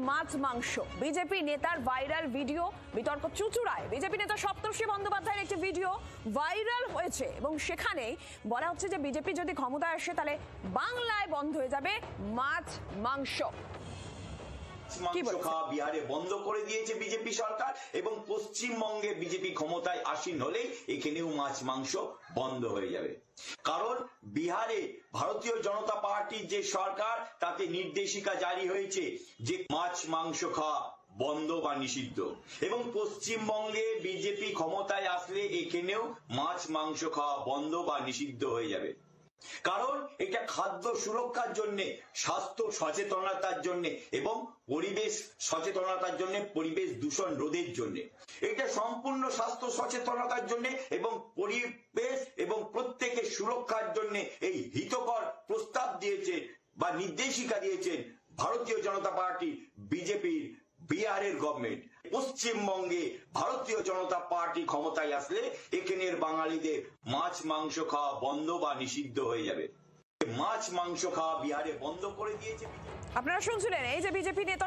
মাছ মাংস। বিজেপি নেতার viral video, বিতর্ক চুচুড়ায় বিজেপি নেতা সপ্তর্ষি বন্দ্যোপাধ্যায়ের একটি ভিডিও ভাইরাল হয়েছে এবং সেখানে বলা হচ্ছে যে বিজেপি যদি ক্ষমতায় আসে তাহলে বাংলায় বন্ধ হয়ে যাবে মাছ মাংস। মাংস খাওয়া বিহারে বন্ধ করে দিয়েছে বিজেপি সরকার এবং পশ্চিমবঙ্গে বিজেপি ক্ষমতায় আসীন হলেই এখানেও মাছ মাংস বন্ধ হয়ে যাবে। কারণ বিহারে ভারতীয় জনতা পার্টির যে সরকার তাতে নির্দেশিকা জারি হয়েছে যে মাছ মাংস খাওয়া বন্ধ বা নিষিদ্ধ, এবং পশ্চিমবঙ্গে বিজেপি ক্ষমতায় আসলে এখানেও মাছ মাংস খাওয়া বন্ধ বা নিষিদ্ধ হয়ে যাবে। কারণ এটা খাদ্য সুরক্ষার জন্য, স্বাস্থ্য সচেতনতার জন্য এবং পরিবেশ সচেতনতার জন্য, পরিবেশ দূষণ রোধের জন্য, এটা সম্পূর্ণ স্বাস্থ্য সচেতনতার জন্য এবং পরিবেশ এবং প্রত্যেকের সুরক্ষার জন্য এই হিতকর প্রস্তাব দিয়েছে বা নির্দেশিকা দিয়েছেন ভারতীয় জনতা পার্টি বিজেপির বিহারের গভর্নমেন্ট। পশ্চিমবঙ্গে ভারতীয় জনতা পার্টি ক্ষমতায় আসলে এখানের বাঙালিদের মাছ মাংস খাওয়া বন্ধ বা নিষিদ্ধ হয়ে যাবে। মাছ মাংস খাওয়া বিহারে বন্ধ করে দিয়েছে। আপনারা শুনছিলেন এই যে বিজেপি নেতা